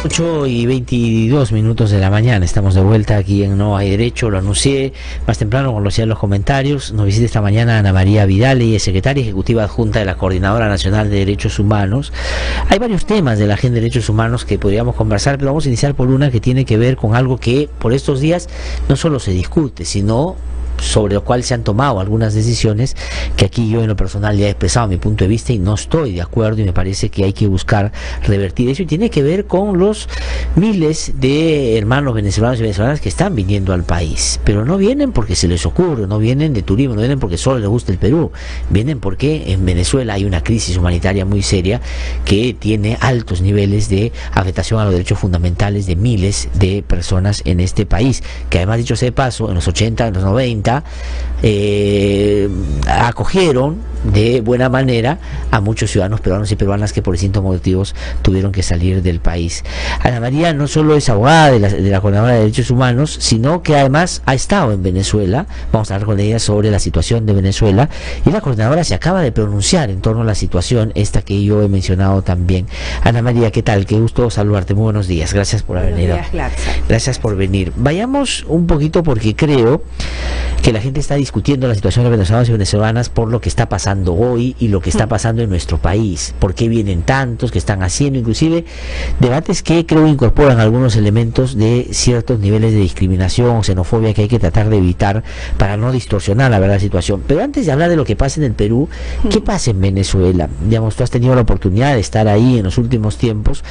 8:22 de la mañana, estamos de vuelta aquí en No Hay Derecho. Lo anuncié más temprano, como lo hacía en los comentarios. Nos visita esta mañana Ana María Vidal, ella es secretaria ejecutiva adjunta de la Coordinadora Nacional de Derechos Humanos. Hay varios temas de la agenda de derechos humanos que podríamos conversar, pero vamos a iniciar por una que tiene que ver con algo que por estos días no solo se discute, sino sobre lo cual se han tomado algunas decisiones que aquí yo en lo personal ya he expresado mi punto de vista y no estoy de acuerdo, y me parece que hay que buscar revertir eso, y tiene que ver con los miles de hermanos venezolanos y venezolanas que están viniendo al país, pero no vienen porque se les ocurre, no vienen de turismo, no vienen porque solo les gusta el Perú, vienen porque en Venezuela hay una crisis humanitaria muy seria que tiene altos niveles de afectación a los derechos fundamentales de miles de personas en este país, que además, dicho sea de paso, en los 80, en los 90 acogieron de buena manera a muchos ciudadanos peruanos y peruanas que por distintos motivos tuvieron que salir del país. Ana María no solo es abogada de la Coordinadora de Derechos Humanos, sino que además ha estado en Venezuela. Vamos a hablar con ella sobre la situación de Venezuela, y la coordinadora se acaba de pronunciar en torno a la situación esta que yo he mencionado también. Ana María, ¿qué tal? Qué gusto saludarte, muy buenos días, gracias por haber venido. Gracias por venir. Vayamos un poquito, porque creo que la gente está discutiendo la situación de venezolanos y venezolanas por lo que está pasando hoy y lo que está pasando en nuestro país, por qué vienen tantos, qué están haciendo, inclusive debates que creo incorporan algunos elementos de ciertos niveles de discriminación o xenofobia que hay que tratar de evitar para no distorsionar la verdadera situación. Pero antes de hablar de lo que pasa en el Perú, ¿qué pasa en Venezuela? Digamos, tú has tenido la oportunidad de estar ahí en los últimos tiempos.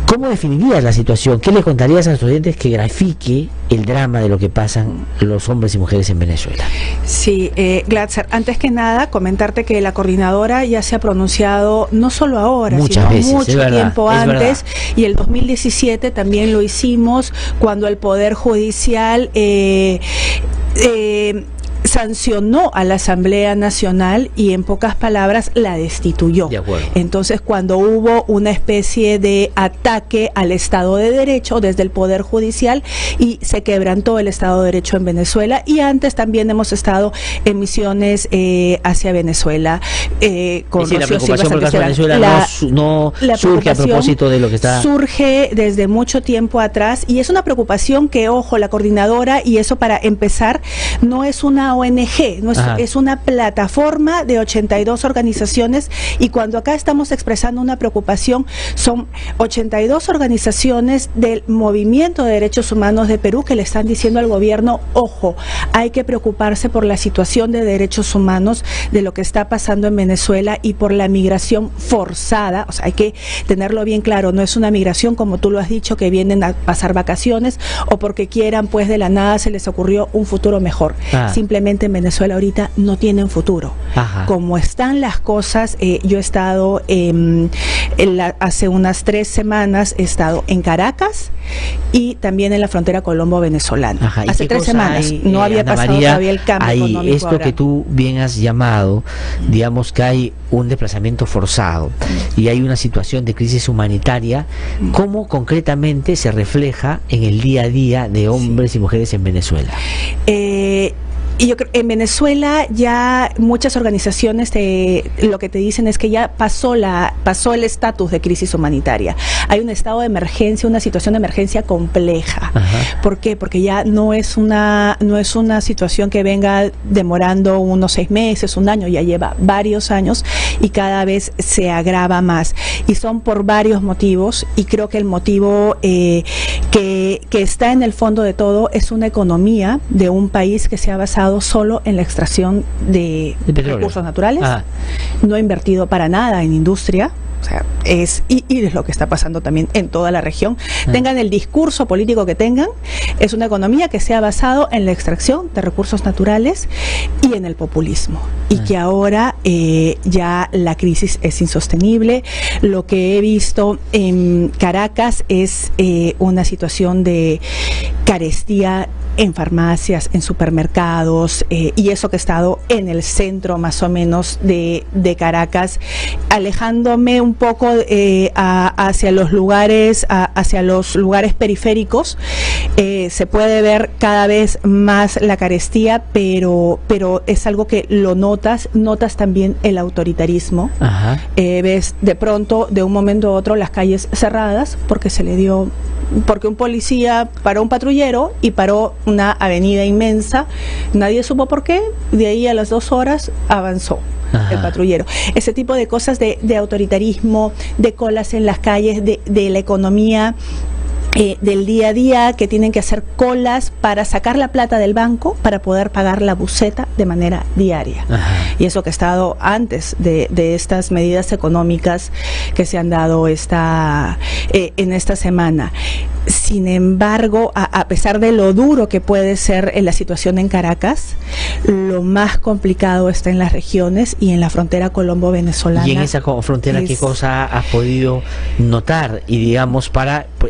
¿Cómo definirías la situación? ¿Qué le contarías a los estudiantes que grafique el drama de lo que pasan los hombres y mujeres en Venezuela? Sí, Glatzer, antes que nada comentarte que la coordinadora ya se ha pronunciado no solo ahora, muchas sino veces, mucho tiempo antes, y el 2017 también lo hicimos cuando el Poder Judicial sancionó a la Asamblea Nacional y, en pocas palabras, la destituyó. De acuerdo. Entonces, cuando hubo una especie de ataque al Estado de Derecho desde el Poder Judicial y se quebrantó el Estado de Derecho en Venezuela, y antes también hemos estado en misiones hacia Venezuela con la preocupación por el caso de Venezuela no surge a propósito de lo que está... Surge desde mucho tiempo atrás, y es una preocupación que, ojo, la coordinadora, y eso para empezar, no es una ONG, no es una plataforma de 82 organizaciones, y cuando acá estamos expresando una preocupación, son 82 organizaciones del movimiento de derechos humanos de Perú que le están diciendo al gobierno: ojo, hay que preocuparse por la situación de derechos humanos, de lo que está pasando en Venezuela y por la migración forzada. O sea, hay que tenerlo bien claro, no es una migración, como tú lo has dicho, que vienen a pasar vacaciones o porque quieran, pues de la nada se les ocurrió un futuro mejor. Simplemente en Venezuela ahorita no tienen futuro. Como están las cosas, yo he estado hace unas 3 semanas, he estado en Caracas y también en la frontera colombo-venezolana. Hace 3 semanas no había pasado todavía el cambio económico. Esto que tú bien has llamado, digamos que hay un desplazamiento forzado y hay una situación de crisis humanitaria. ¿Cómo concretamente se refleja en el día a día de hombres y mujeres en Venezuela? Y yo creo en Venezuela ya muchas organizaciones lo que te dicen es que ya pasó el estatus de crisis humanitaria. Hay un estado de emergencia, una situación de emergencia compleja. ¿Por qué? Porque ya no es una situación que venga demorando unos 6 meses, un año, ya lleva varios años y cada vez se agrava más. Y son por varios motivos, y creo que el motivo que está en el fondo de todo es una economía de un país que se ha basado solo en la extracción de recursos naturales, no ha invertido para nada en industria. O sea, es lo que está pasando también en toda la región. Tengan el discurso político que tengan, es una economía que se ha basado en la extracción de recursos naturales y en el populismo. Y que ahora ya la crisis es insostenible. Lo que he visto en Caracas es una situación de carestía en farmacias, en supermercados, y eso que he estado en el centro más o menos de Caracas, alejándome un poco hacia los lugares periféricos. Se puede ver cada vez más la carestía, pero es algo que lo notas también el autoritarismo. Ves de pronto, de un momento a otro, las calles cerradas porque porque un policía paró un patrullero y paró una avenida inmensa, nadie supo por qué, de ahí a las 2 horas avanzó el patrullero. Ese tipo de cosas de autoritarismo, de colas en las calles, de la economía del día a día, que tienen que hacer colas para sacar la plata del banco para poder pagar la buseta de manera diaria. Y eso que ha estado antes de estas medidas económicas que se han dado en esta semana. Sin embargo, a pesar de lo duro que puede ser la situación en Caracas, lo más complicado está en las regiones y en la frontera colombo-venezolana. Y en esa frontera, ¿qué cosa has podido notar? Y digamos,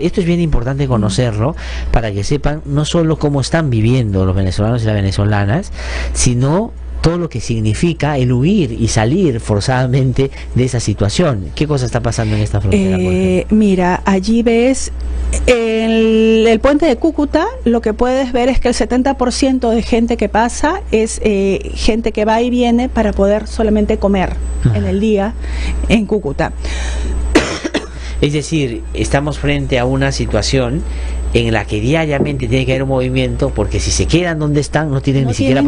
esto es bien importante conocerlo, para que sepan no solo cómo están viviendo los venezolanos y las venezolanas, sino todo lo que significa el huir y salir forzadamente de esa situación. ¿Qué cosa está pasando en esta frontera? Mira, allí ves el puente de Cúcuta. Lo que puedes ver es que el 70% de gente que pasa es gente que va y viene para poder solamente comer en el día en Cúcuta. Es decir, estamos frente a una situación en la que diariamente tiene que haber un movimiento, porque si se quedan donde están no tienen ni siquiera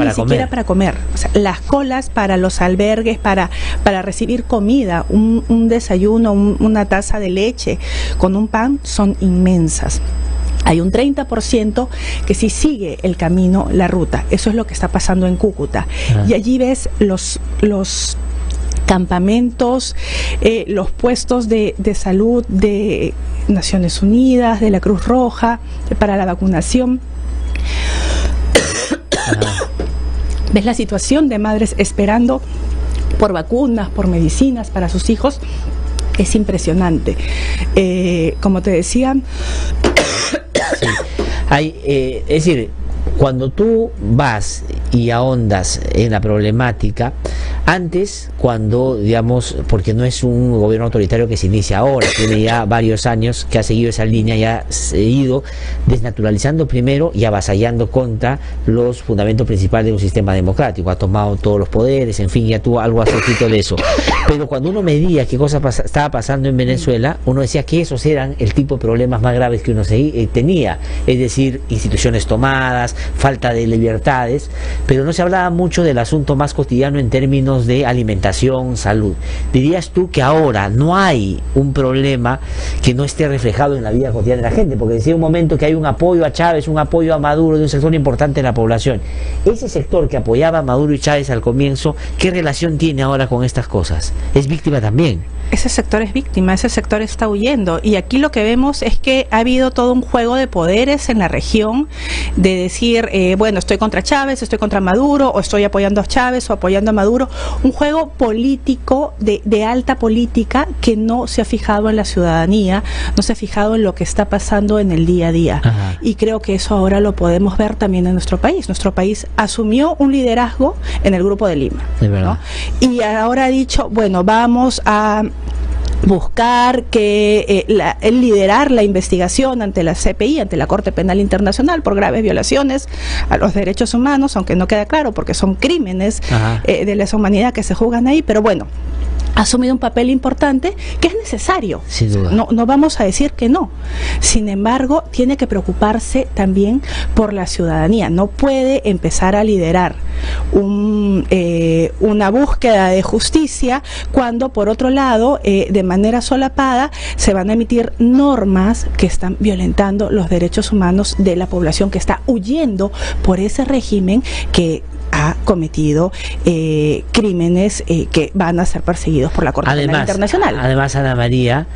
para comer. O sea, las colas para los albergues, para recibir comida, un desayuno, una taza de leche con un pan, son inmensas. Hay un 30% que sí sigue el camino, la ruta. Eso es lo que está pasando en Cúcuta. Y allí ves los campamentos, los puestos de salud de Naciones Unidas, de la Cruz Roja, para la vacunación. Ves la situación de madres esperando por vacunas, por medicinas para sus hijos. Es impresionante. Como te decía, sí. Es decir, cuando tú vas y ahondas en la problemática, antes, cuando, digamos, porque no es un gobierno autoritario que se inicia ahora, tiene ya varios años que ha seguido esa línea y ha ido desnaturalizando primero y avasallando contra los fundamentos principales de un sistema democrático. Ha tomado todos los poderes, en fin, ya tuvo algo asociado de eso. Pero cuando uno medía qué cosa estaba pasando en Venezuela, uno decía que esos eran el tipo de problemas más graves que uno tenía, es decir, instituciones tomadas, falta de libertades, pero no se hablaba mucho del asunto más cotidiano en términos de alimentación, salud. ¿Dirías tú que ahora no hay un problema que no esté reflejado en la vida cotidiana de la gente? Porque decía un momento que hay un apoyo a Chávez, un apoyo a Maduro de un sector importante de la población. Ese sector que apoyaba a Maduro y Chávez al comienzo, ¿qué relación tiene ahora con estas cosas? ¿Es víctima también? Ese sector es víctima, ese sector está huyendo, y aquí lo que vemos es que ha habido todo un juego de poderes en la región, de decir, bueno, estoy contra Chávez, estoy contra Maduro, o estoy apoyando a Chávez o apoyando a Maduro, un juego político de alta política que no se ha fijado en la ciudadanía, no se ha fijado en lo que está pasando en el día a día. Y creo que eso ahora lo podemos ver también en nuestro país. Nuestro país asumió un liderazgo en el Grupo de Lima, ¿no? Y ahora ha dicho, bueno, vamos a buscar el liderar la investigación ante la CPI, ante la Corte Penal Internacional, por graves violaciones a los derechos humanos, aunque no queda claro porque son crímenes de lesa humanidad que se juzgan ahí, pero bueno, ha asumido un papel importante que es necesario. Sin duda. No vamos a decir que no. Sin embargo, tiene que preocuparse también por la ciudadanía. No puede empezar a liderar una búsqueda de justicia cuando, por otro lado, de manera solapada, se van a emitir normas que están violentando los derechos humanos de la población que está huyendo por ese régimen que ha cometido crímenes que van a ser perseguidos por la Corte Penal Internacional. Además, Ana María,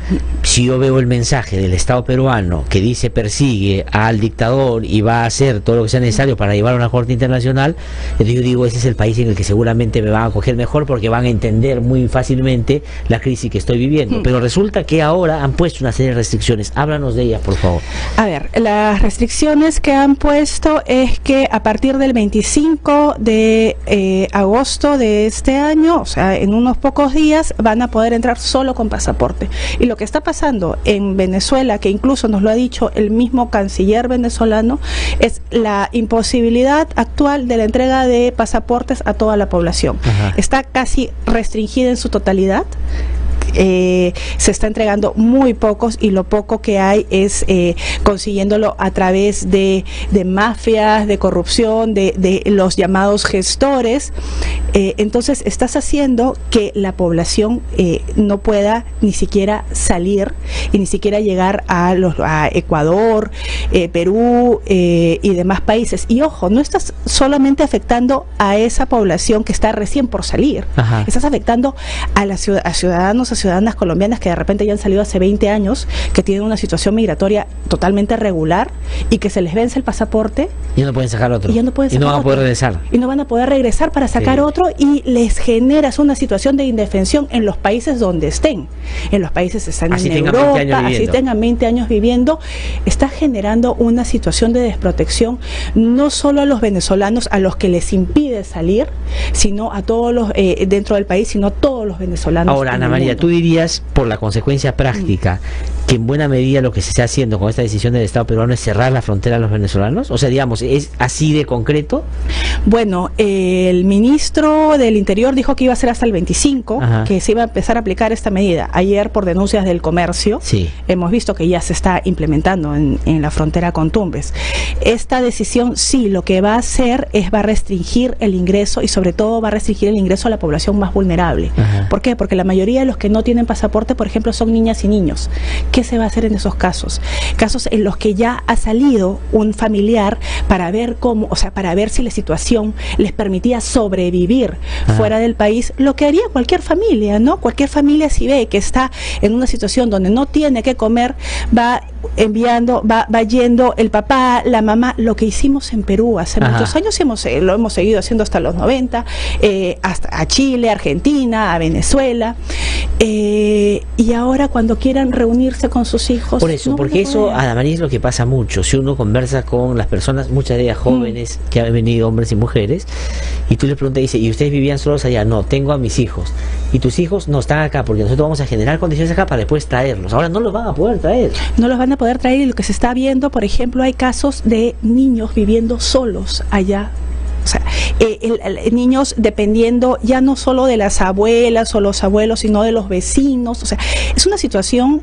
si yo veo el mensaje del Estado peruano que dice persigue al dictador y va a hacer todo lo que sea necesario para llevar a una Corte Internacional, yo cuando yo digo ese es el país en el que seguramente me van a acoger mejor porque van a entender muy fácilmente la crisis que estoy viviendo. Pero resulta que ahora han puesto una serie de restricciones. Háblanos de ellas, por favor. A ver, las restricciones que han puesto es que a partir del 25 de agosto de este año, o sea, en unos pocos días, van a poder entrar solo con pasaporte. Y lo que está pasando en Venezuela, que incluso nos lo ha dicho el mismo canciller venezolano, es la imposibilidad actual de la entrega de pasaportes a toda la población. Ajá. Está casi restringida en su totalidad. Se está entregando muy pocos y lo poco que hay es consiguiéndolo a través de mafias, de corrupción, de los llamados gestores. Entonces estás haciendo que la población no pueda ni siquiera salir y ni siquiera llegar a Ecuador, Perú y demás países. Y ojo, no estás solamente afectando a esa población que está recién por salir. Ajá. Estás afectando a ciudadanos, a ciudadanas colombianas que de repente ya han salido hace 20 años, que tienen una situación migratoria totalmente regular y que se les vence el pasaporte. Y no pueden sacar otro. Y ya no pueden sacar van a poder regresar. Y no van a poder regresar para sacar otro y les generas una situación de indefensión en los países donde estén. En los países están en Europa, así tengan 20 años viviendo, está generando una situación de desprotección no solo a los venezolanos, a los que les impide salir, sino a todos los dentro del país, sino a todos los venezolanos. Ahora, Ana María, tú dirías, por la consecuencia práctica, que en buena medida lo que se está haciendo con esta decisión del Estado peruano es cerrar la frontera a los venezolanos. O sea, digamos, ¿es así de concreto? Bueno, el ministro del Interior dijo que iba a ser hasta el 25, ajá, que se iba a empezar a aplicar esta medida. Ayer, por denuncias del comercio, sí, hemos visto que ya se está implementando en la frontera con Tumbes. Esta decisión, sí, lo que va a hacer es va a restringir el ingreso y sobre todo va a restringir el ingreso a la población más vulnerable. Ajá. ¿Por qué? Porque la mayoría de los que no tienen pasaporte, por ejemplo, son niñas y niños. ¿Qué se va a hacer en esos casos? Casos en los que ya ha salido un familiar para ver cómo, o sea, para ver si la situación les permitía sobrevivir fuera del país, lo que haría cualquier familia, ¿no? Cualquier familia, si ve que está en una situación donde no tiene que comer, va enviando, va yendo el papá, la mamá, lo que hicimos en Perú hace muchos años, lo hemos seguido haciendo hasta los 90, hasta a Chile, Argentina, a Venezuela, y ahora cuando quieran reunirse con sus hijos. Por eso, porque eso, Ana María, es lo que pasa mucho. Si uno conversa con las personas, muchas de ellas jóvenes, que han venido hombres y mujeres, y tú le preguntas, dice, ¿y ustedes vivían solos allá? No, tengo a mis hijos. Y tus hijos no están acá, porque nosotros vamos a generar condiciones acá para después traerlos. Ahora no los van a poder traer. No los van a poder traer, y lo que se está viendo, por ejemplo, hay casos de niños viviendo solos allá. O sea, niños dependiendo ya no solo de las abuelas o los abuelos, sino de los vecinos. O sea, es una situación,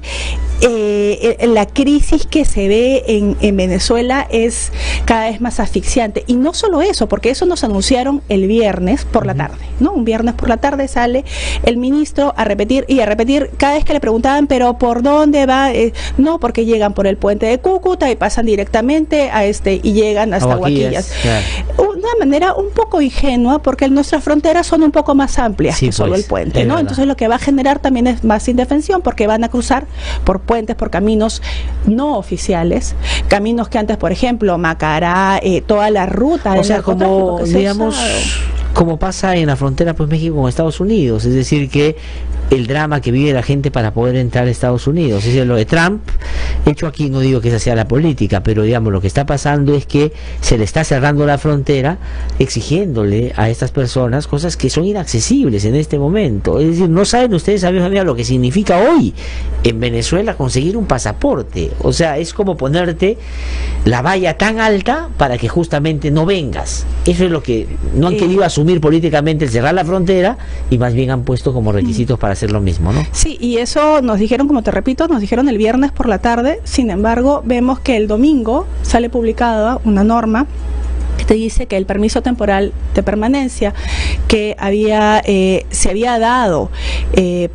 la crisis que se ve en Venezuela es cada vez más asfixiante. Y no solo eso, porque eso nos anunciaron el viernes por la tarde, ¿no? Un viernes por la tarde sale el ministro a repetir cada vez que le preguntaban, pero ¿por dónde va? No, porque llegan por el puente de Cúcuta y pasan directamente y llegan hasta Huaquillas. Claro. Una manera un poco ingenua, porque nuestras fronteras son un poco más amplias que solo el puente, ¿no? Entonces lo que va a generar también es más indefensión, porque van a cruzar por puentes, por caminos no oficiales, caminos que antes, por ejemplo, Macará, toda la ruta del narcotráfico, digamos, como pasa en la frontera pues México con Estados Unidos, es decir, que el drama que vive la gente para poder entrar a Estados Unidos, es decir, lo de Trump, hecho aquí, no digo que esa sea la política, pero digamos, lo que está pasando es que se le está cerrando la frontera, exigiéndole a estas personas cosas que son inaccesibles en este momento. Es decir, no saben ustedes, amigos, lo que significa hoy en Venezuela conseguir un pasaporte. O sea, es como ponerte la valla tan alta para que justamente no vengas. Eso es lo que no han querido asumir políticamente, el cerrar la frontera, y más bien han puesto como requisitos para hacer lo mismo, ¿no? Sí, y eso nos dijeron, como te repito, nos dijeron el viernes por la tarde. Sin embargo, vemos que el domingo sale publicada una norma que te dice que el permiso temporal de permanencia que se había dado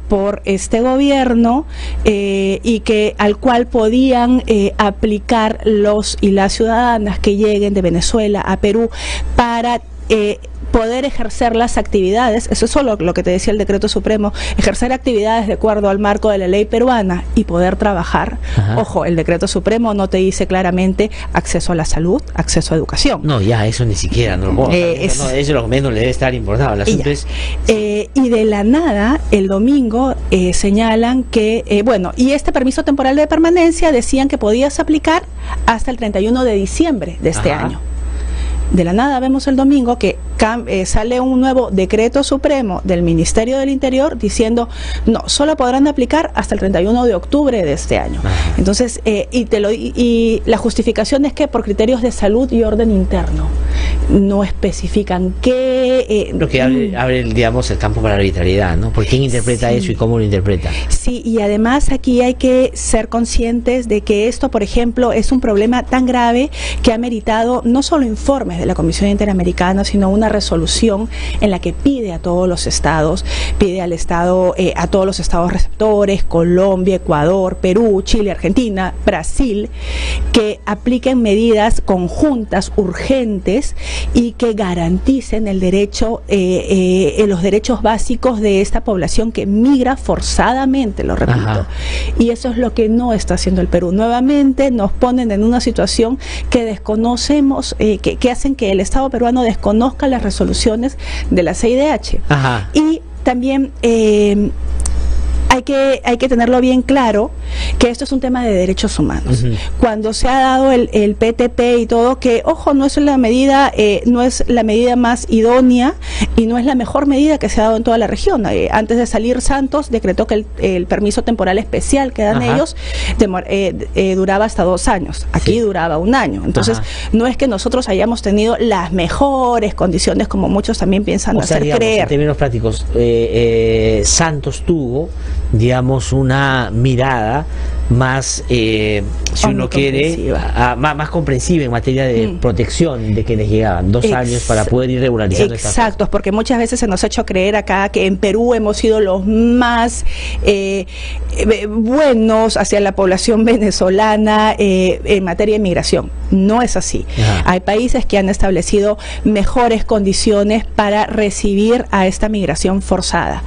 por este gobierno y que al cual podían aplicar los y las ciudadanas que lleguen de Venezuela a Perú para poder ejercer las actividades, eso es solo lo que te decía el decreto supremo, ejercer actividades de acuerdo al marco de la ley peruana y poder trabajar. Ajá. Ojo, el decreto supremo no te dice claramente acceso a la salud, acceso a educación. No, ya, eso ni siquiera, no, eso es lo que menos le debe estar importado. El asunto es... y de la nada, el domingo señalan que, bueno, y este permiso temporal de permanencia decían que podías aplicar hasta el 31 de diciembre de este año. De la nada vemos el domingo que sale un nuevo decreto supremo del Ministerio del Interior diciendo, no, solo podrán aplicar hasta el 31 de octubre de este año. Ajá. Entonces, y la justificación es que por criterios de salud y orden interno. No especifican qué... lo que abre, digamos, el campo para la arbitrariedad, ¿no? ¿Por quién interpreta eso y cómo lo interpreta? Sí, y además aquí hay que ser conscientes de que esto, por ejemplo, es un problema tan grave que ha meritado no solo informes de la Comisión Interamericana, sino una resolución en la que pide a todos los estados, pide al estado, a todos los estados receptores, Colombia, Ecuador, Perú, Chile, Argentina, Brasil, que apliquen medidas conjuntas, urgentes, y que garanticen el derecho, los derechos básicos de esta población que migra forzadamente, lo repito. Ajá. Y eso es lo que no está haciendo el Perú. Nuevamente nos ponen en una situación que desconocemos, que hacen que el Estado peruano desconozca las resoluciones de la CIDH. Ajá. Y también hay que tenerlo bien claro que esto es un tema de derechos humanos. Cuando se ha dado el PTP y todo, que ojo, no es la medida más idónea y no es la mejor medida que se ha dado en toda la región. Antes de salir Santos decretó que el permiso temporal especial que dan ellos duraba hasta 2 años. Aquí duraba 1 año. Entonces no es que nosotros hayamos tenido las mejores condiciones como muchos también piensan hacer creer. En términos prácticos, Santos tuvo, digamos, una mirada más, si uno quiere, más comprensiva en materia de protección de quienes llegaban. 2 años para poder ir regularizando. Exacto, porque muchas veces se nos ha hecho creer acá que en Perú hemos sido los más buenos hacia la población venezolana en materia de migración. No es así. Ajá. Hay países que han establecido mejores condiciones para recibir a esta migración forzada.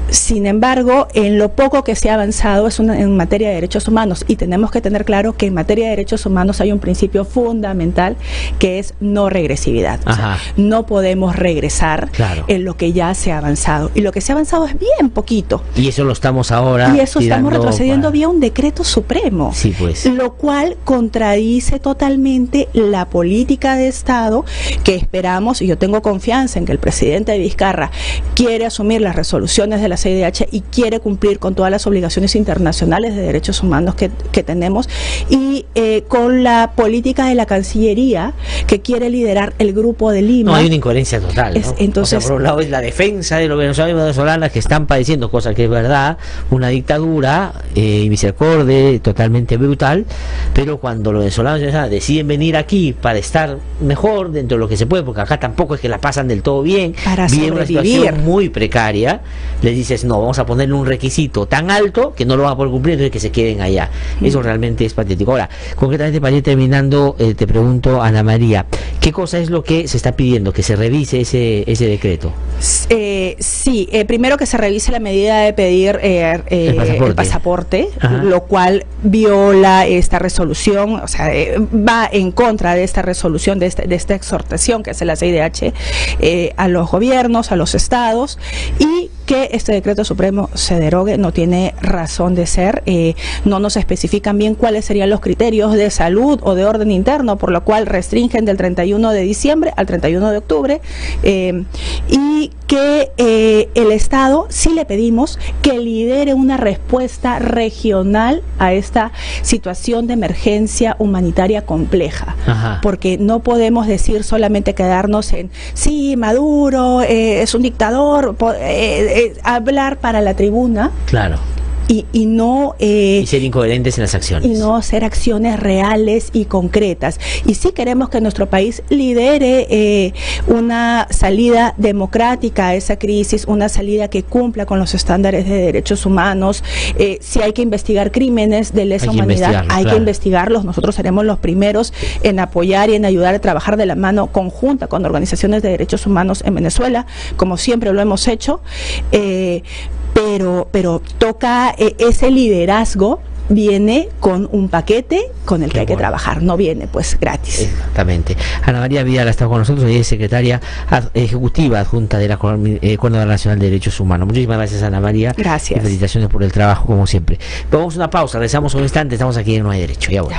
Sin embargo, en lo poco que se ha avanzado es en materia de derechos humanos, y tenemos que tener claro que en materia de derechos humanos hay un principio fundamental que es no regresividad. O sea, no podemos regresar en lo que ya se ha avanzado, y lo que se ha avanzado es bien poquito. Y eso lo estamos ahora. Y eso estamos retrocediendo vía un decreto supremo. Sí, pues. Lo cual contradice totalmente la política de Estado que esperamos, y yo tengo confianza en que el presidente Vizcarra quiere asumir las resoluciones de la CIDH y quiere cumplir con todas las obligaciones internacionales de derechos humanos que tenemos, y con la política de la Cancillería que quiere liderar el Grupo de Lima. No, hay una incoherencia total, ¿no? Entonces, o sea, por un lado es la defensa de los venezolanos y venezolanas que están padeciendo, cosa que es verdad, una dictadura y misericordia totalmente brutal, pero cuando los venezolanos y venezolanas deciden venir aquí para estar mejor dentro de lo que se puede, porque acá tampoco es que la pasan del todo bien, viene una situación muy precaria, les dices, no, vamos a ponerle un requisito tan alto que no lo van a poder cumplir, entonces que se queden allá. Eso realmente es patético. Ahora, concretamente, para ir terminando, te pregunto, Ana María, ¿qué cosa es lo que se está pidiendo? Que se revise ese decreto. Sí, primero que se revise la medida de pedir el pasaporte, lo cual viola esta resolución, o sea, va en contra de esta resolución, de esta exhortación que hace la CIDH a los gobiernos, a los estados, y que este decreto supremo se derogue. No tiene razón de ser. No nos especifican bien cuáles serían los criterios de salud o de orden interno, por lo cual restringen del 31 de diciembre al 31 de octubre, y que el Estado, sí le pedimos que lidere una respuesta regional a esta situación de emergencia humanitaria compleja. Porque no podemos decir solamente quedarnos en sí, Maduro es un dictador, hablar para la tribuna. Claro. y no y ser incoherentes en las acciones. Y no hacer acciones reales y concretas. Y sí queremos que nuestro país lidere una salida democrática a esa crisis, una salida que cumpla con los estándares de derechos humanos. Si hay que investigar crímenes de lesa humanidad, hay que investigarlos. Nosotros seremos los primeros en apoyar y en ayudar a trabajar de la mano conjunta con organizaciones de derechos humanos en Venezuela, como siempre lo hemos hecho. Pero toca ese liderazgo, viene con un paquete con el que hay que trabajar, no viene pues gratis. Exactamente. Ana María Vidal ha estado con nosotros, ella es secretaria ejecutiva adjunta de la Coordinadora Nacional de Derechos Humanos. Muchísimas gracias, Ana María. Gracias. Y felicitaciones por el trabajo, como siempre. Vamos a una pausa, regresamos un instante, estamos aquí en No Hay Derecho. Ya voy.